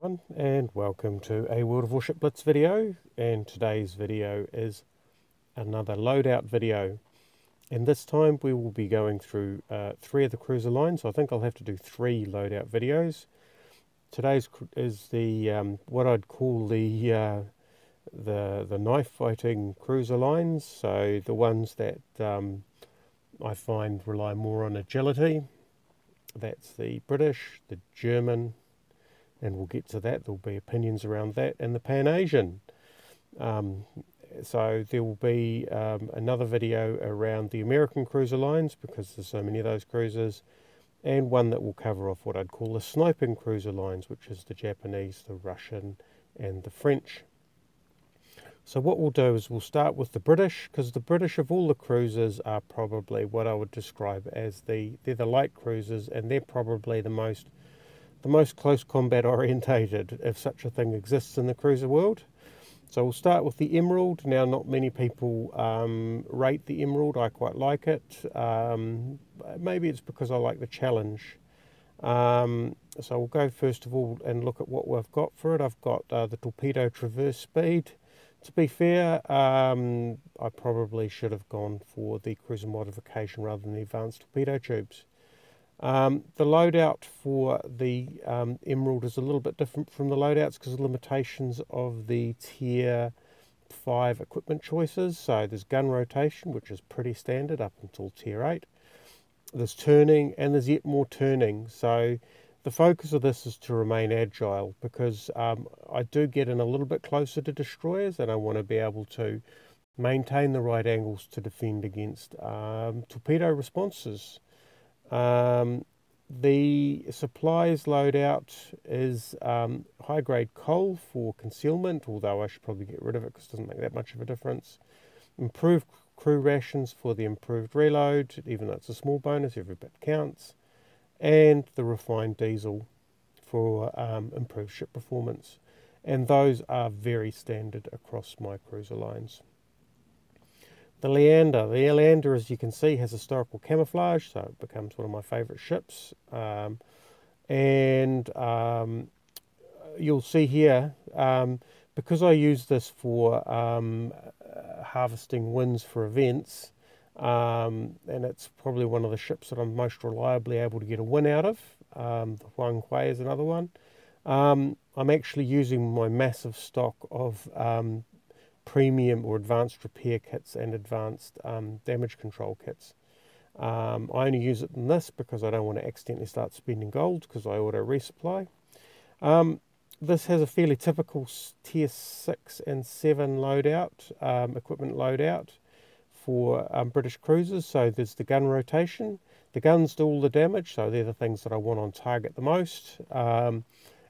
And welcome to a World of Warship Blitz video, and today's video is another loadout video, and this time we will be going through 3 of the cruiser lines. I think I'll have to do 3 loadout videos. Today's is the what I'd call the knife fighting cruiser lines, so the ones that I find rely more on agility. That's the British, the German, and we'll get to that. There'll be opinions around that, and the Pan-Asian. So there will be another video around the American cruiser lines, because there's so many of those cruisers, and one that will cover off what I'd call the sniping cruiser lines, which is the Japanese, the Russian, and the French. So what we'll do is we'll start with the British, because the British of all the cruisers are probably what I would describe as they're the light cruisers, and they're probably the most close combat orientated, if such a thing exists in the cruiser world. So we'll start with the Emerald. Now, not many people rate the Emerald. I quite like it. Maybe it's because I like the challenge. So we'll go first of all and look at what we've got for it. I've got the torpedo traverse speed. To be fair, I probably should have gone for the cruiser modification rather than the advanced torpedo tubes. The loadout for the Emerald is a little bit different from the loadouts because of the limitations of the Tier 5 equipment choices. So there's gun rotation, which is pretty standard up until Tier 8. There's turning, and there's yet more turning. So the focus of this is to remain agile, because I do get in a little bit closer to destroyers, and I want to be able to maintain the right angles to defend against torpedo responses. The supplies loadout is high-grade coal for concealment, although I should probably get rid of it because it doesn't make that much of a difference. Improved crew rations for the improved reload, even though it's a small bonus, every bit counts. And the refined diesel for improved ship performance. And those are very standard across my cruiser lines. The Leander, as you can see, has historical camouflage, so it becomes one of my favourite ships. You'll see here, because I use this for harvesting wins for events, and it's probably one of the ships that I'm most reliably able to get a win out of. The Huang Kuei is another one. I'm actually using my massive stock of premium or advanced repair kits and advanced damage control kits. I only use it in this because I don't want to accidentally start spending gold, because I auto resupply. This has a fairly typical Tier 6 and 7 loadout, equipment loadout for British cruisers. So there's the gun rotation. The guns do all the damage, so they're the things that I want on target the most. And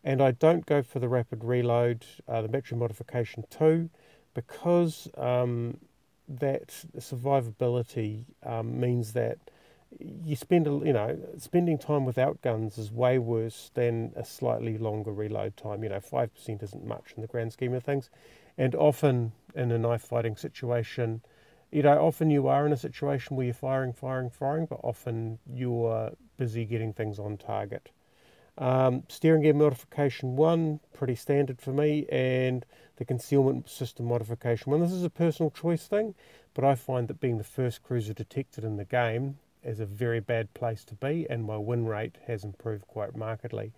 I don't go for the rapid reload, the battery modification 2, because that survivability means that you spending time without guns is way worse than a slightly longer reload time. 5% isn't much in the grand scheme of things, and often in a knife fighting situation, often you are in a situation where you're firing, but often you're busy getting things on target. Steering gear modification 1, pretty standard for me, and the concealment system modification 1. This is a personal choice thing, but I find that being the first cruiser detected in the game is a very bad place to be, and my win rate has improved quite markedly.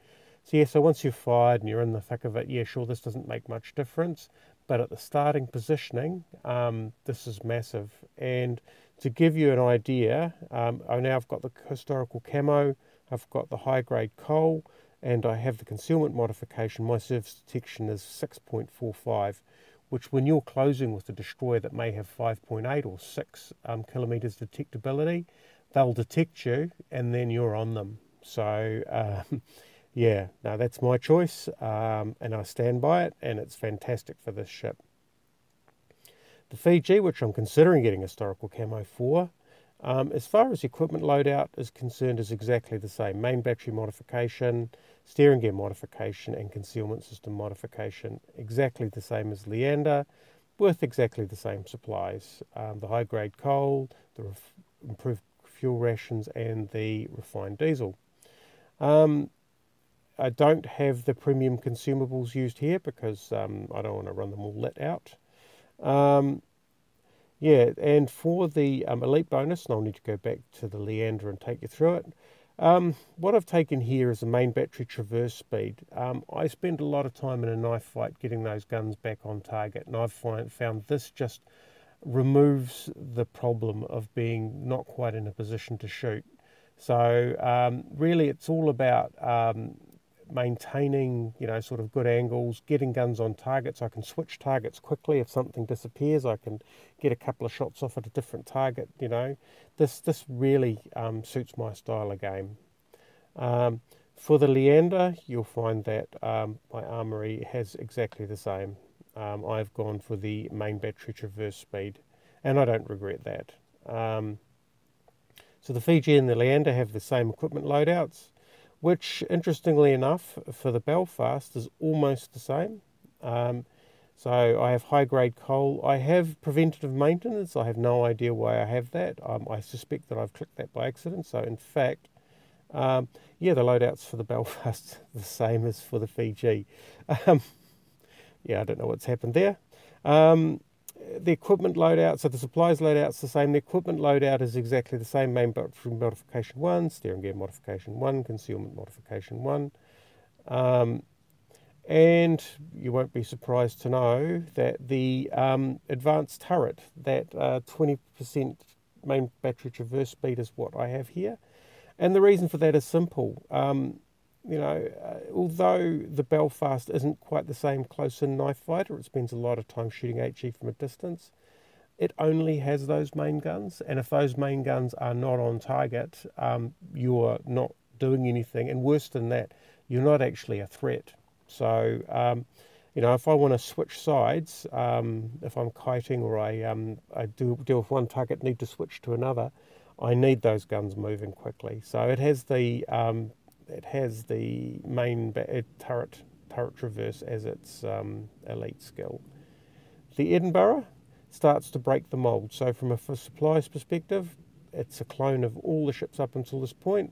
So once you've fired and you're in the thick of it, yeah, sure, this doesn't make much difference, but at the starting positioning, this is massive. And to give you an idea, I've got the historical camo, I've got the high-grade coal, and I have the concealment modification. My surface detection is 6.45, which when you're closing with a destroyer that may have 5.8 or 6 kilometres detectability, they'll detect you and then you're on them. So, yeah, no, that's my choice, and I stand by it, and it's fantastic for this ship. The Fiji, which I'm considering getting historical camo for, as far as equipment loadout is concerned, is exactly the same. Main battery modification, steering gear modification, and concealment system modification. Exactly the same as Leander, with exactly the same supplies. The high-grade coal, the improved fuel rations, and the refined diesel. I don't have the premium consumables used here because I don't want to run them all lit out. Yeah, and for the elite bonus, and I'll need to go back to the Leander and take you through it. What I've taken here is the main battery traverse speed. I spend a lot of time in a knife fight getting those guns back on target, and I've found this just removes the problem of being not quite in a position to shoot. So really it's all about maintaining, sort of good angles, getting guns on targets. I can switch targets quickly. If something disappears, I can get a couple of shots off at a different target. This really suits my style of game. For the Leander, you'll find that my armory has exactly the same. I've gone for the main battery traverse speed, and I don't regret that. So the Fiji and the Leander have the same equipment loadouts, which, interestingly enough, for the Belfast is almost the same. So I have high-grade coal. I have preventative maintenance. I have no idea why I have that. I suspect that I've clicked that by accident. So, in fact, yeah, the loadouts for the Belfast are the same as for the Fiji. Yeah, I don't know what's happened there. The equipment loadout, so the supplies loadout's the same. The equipment loadout is exactly the same. Main battery modification 1, steering gear modification 1, concealment modification 1. And you won't be surprised to know that the advanced turret, that 20% main battery traverse speed is what I have here. And the reason for that is simple. Although the Belfast isn't quite the same close-in knife fighter, it spends a lot of time shooting HE from a distance, it only has those main guns, and if those main guns are not on target, you're not doing anything, and worse than that, you're not actually a threat. So, if I want to switch sides, if I'm kiting or I deal with one target, need to switch to another, I need those guns moving quickly. So it has the main turret traverse as its elite skill. The Edinboro starts to break the mould. So from a supplies perspective, it's a clone of all the ships up until this point.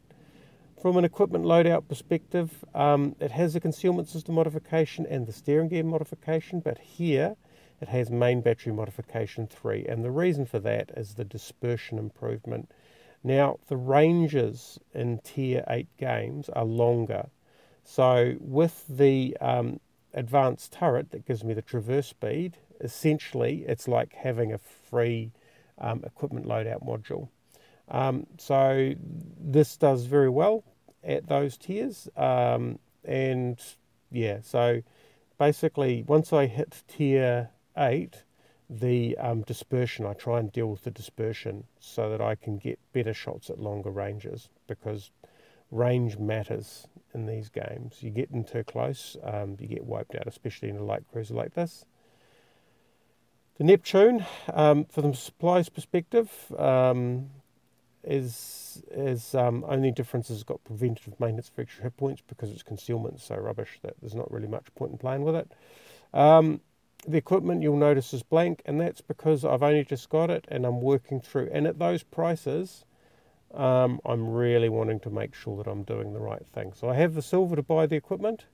From an equipment loadout perspective, it has a concealment system modification and the steering gear modification, but here it has main battery modification 3, and the reason for that is the dispersion improvement. Now, the ranges in Tier 8 games are longer, so with the advanced turret that gives me the traverse speed, essentially it's like having a free equipment loadout module. So this does very well at those tiers, and yeah, so basically once I hit Tier 8, the dispersion, I try and deal with the dispersion so that I can get better shots at longer ranges, because range matters in these games. You get in too close, you get wiped out, especially in a light cruiser like this. The Neptune, for the supplies perspective, is only difference is it's got preventative maintenance for extra hit points, because its concealment is so rubbish that there's not really much point in playing with it. The equipment, you'll notice, is blank, and that's because I've only just got it and I'm working through. And at those prices, I'm really wanting to make sure that I'm doing the right thing. So I have the silver to buy the equipment,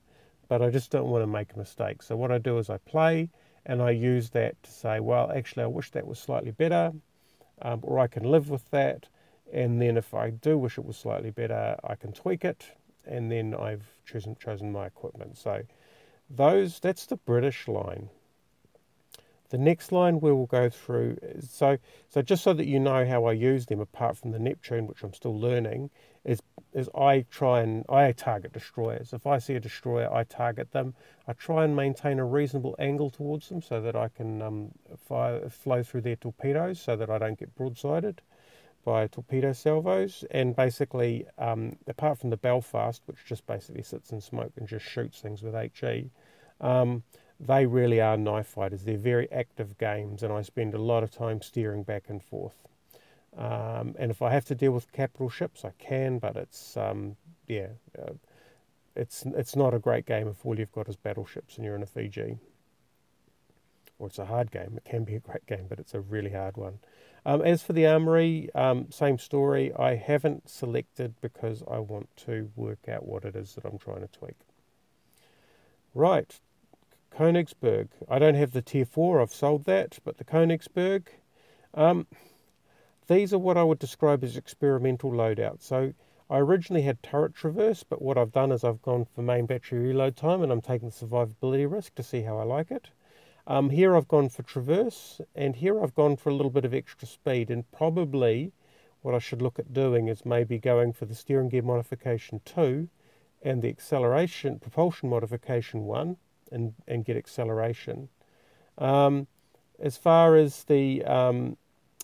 but I just don't want to make a mistake. So what I do is I play, and I use that to say, well, actually, I wish that was slightly better, or I can live with that. And then if I do wish it was slightly better, I can tweak it, and then I've chosen my equipment. So that's the British line. The next line we will go through, so just so that you know how I use them, apart from the Neptune, which I'm still learning, is I target destroyers. If I see a destroyer, I target them. I try and maintain a reasonable angle towards them so that I can flow through their torpedoes so that I don't get broadsided by torpedo salvos. And basically, apart from the Belfast, which just basically sits in smoke and just shoots things with HE, they really are knife fighters. They're very active games, and I spend a lot of time steering back and forth. And if I have to deal with capital ships, I can, but it's it's not a great game if all you've got is battleships and you're in a Fiji. Or it's a hard game. It can be a great game, but it's a really hard one. As for the armory, same story. I haven't selected because I want to work out what it is that I'm trying to tweak. Right, Königsberg. I don't have the Tier 4, I've sold that, but the Königsberg. These are what I would describe as experimental loadouts. So I originally had turret traverse, but what I've done is I've gone for main battery reload time, and I'm taking the survivability risk to see how I like it. Here I've gone for traverse, and here I've gone for a little bit of extra speed, and probably what I should look at doing is maybe going for the steering gear modification 2 and the acceleration propulsion modification 1 and get acceleration. As far as the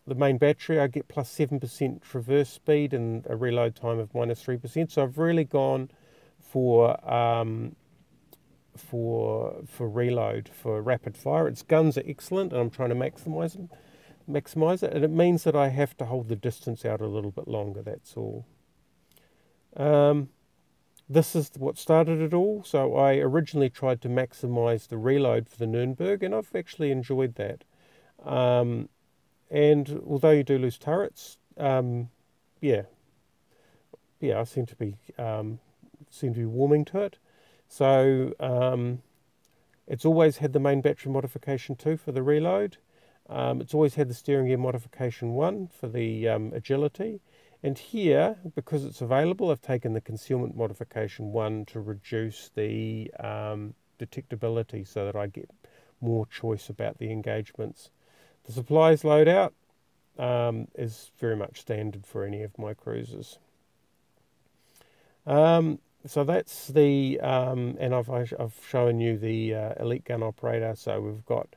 main battery, I get plus 7% traverse speed and a reload time of minus 3%. So I've really gone for reload, for rapid fire. Its guns are excellent, and I'm trying to maximize it, and it means that I have to hold the distance out a little bit longer. That's all. This is what started it all. So I originally tried to maximize the reload for the Nürnberg, and I've actually enjoyed that. And although you do lose turrets, yeah, I seem to be warming to it. So it's always had the main battery modification 2 for the reload. It's always had the steering gear modification 1 for the agility. And here, because it's available, I've taken the concealment modification 1 to reduce the detectability so that I get more choice about the engagements. The supplies loadout is very much standard for any of my cruisers. So that's the, and I've shown you the elite gun operator. So we've got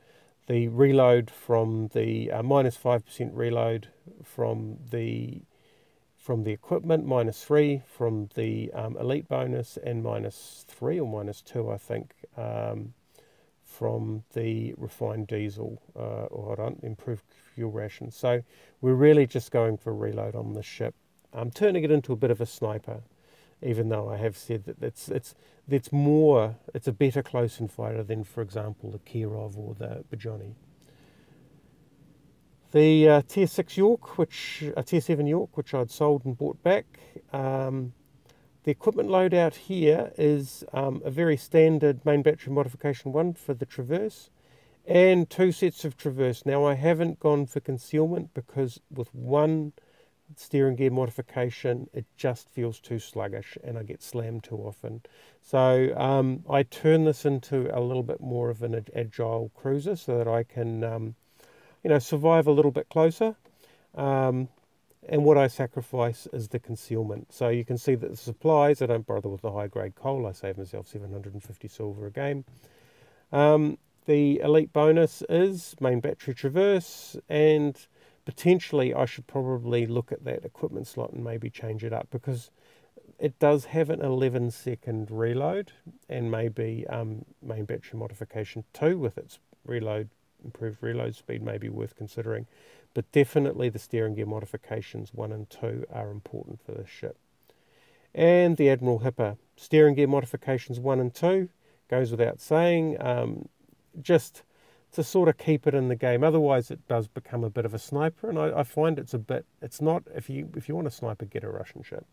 the reload from the minus 5% reload from the equipment, minus 3 from the elite bonus, and minus 3 or minus 2, I think, from the refined diesel, or improved fuel ration. So we're really just going for reload on this ship. I'm turning it into a bit of a sniper, even though I have said that it's a better close-in fighter than, for example, the Kirov or the Bajoni. The Tier 6 York, Tier 7 York, which I'd sold and bought back. The equipment loadout here is a very standard main battery modification 1 for the Traverse, and 2 sets of Traverse. Now I haven't gone for concealment because with 1 steering gear modification it just feels too sluggish and I get slammed too often. So I turn this into a little bit more of an agile cruiser so that I can survive a little bit closer. And what I sacrifice is the concealment. So you can see that the supplies, I don't bother with the high-grade coal. I save myself 750 silver a game. The elite bonus is main battery traverse, and potentially I should probably look at that equipment slot and maybe change it up, because it does have an 11-second reload, and maybe main battery modification 2 with its improved reload speed may be worth considering. But definitely the steering gear modifications 1 and 2 are important for this ship. And the Admiral Hipper, steering gear modifications 1 and 2, goes without saying, just to sort of keep it in the game. Otherwise it does become a bit of a sniper, and I find it's not, if you want a sniper, get a Russian ship.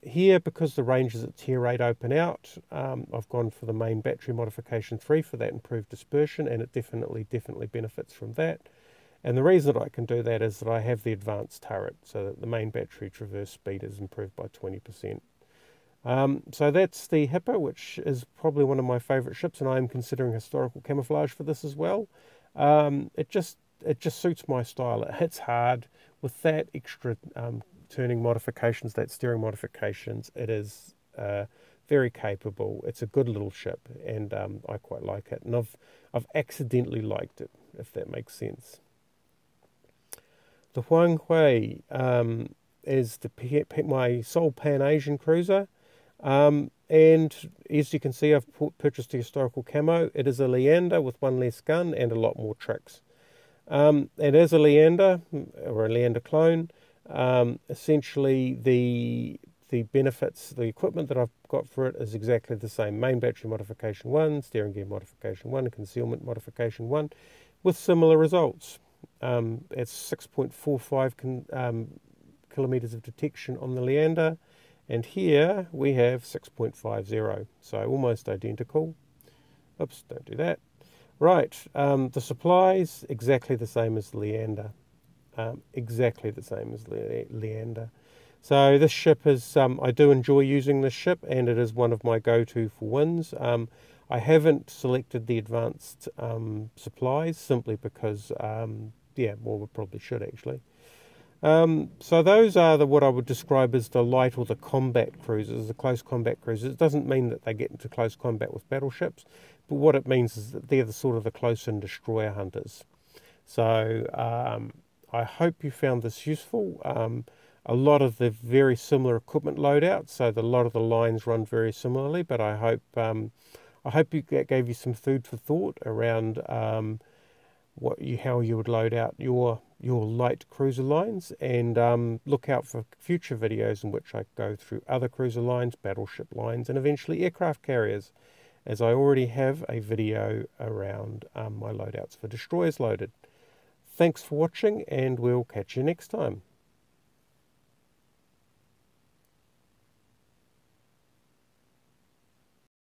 Here, because the ranges at Tier 8 open out, I've gone for the main battery modification 3 for that improved dispersion, and it definitely benefits from that. And the reason that I can do that is that I have the advanced turret, so that the main battery traverse speed is improved by 20%. So that's the Hipper, which is probably one of my favourite ships, and I am considering historical camouflage for this as well. It just suits my style. It hits hard with that extra turning modifications, that steering modifications. It is very capable. It's a good little ship, and I quite like it. And I've accidentally liked it, if that makes sense. The Huanghui is my sole Pan-Asian cruiser. And as you can see, I've purchased the historical camo. It is a Leander with 1 less gun and a lot more tricks. And as a Leander, or a Leander clone, essentially the benefits, the equipment that I've got for it is exactly the same. Main battery modification 1, steering gear modification 1, and concealment modification 1, with similar results. It's 6.45 kilometres of detection on the Leander, And here we have 6.50, so almost identical. Oops, don't do that. Right, the supplies, exactly the same as Leander. Exactly the same as Leander. So this ship is, I do enjoy using this ship, and it is one of my go-to for wins. I haven't selected the advanced supplies simply because, yeah, well, we probably should actually. So those are what I would describe as the light or the combat cruisers, the close combat cruisers. It doesn't mean that they get into close combat with battleships, but what it means is that they're the sort of the close and destroyer hunters. So I hope you found this useful. A lot of the very similar equipment loadouts, so a lot of the lines run very similarly, but I hope it gave you some food for thought around how you would load out your light cruiser lines, and look out for future videos in which I go through other cruiser lines, battleship lines, and eventually aircraft carriers, as I already have a video around my loadouts for destroyers loaded. Thanks for watching, and we'll catch you next time.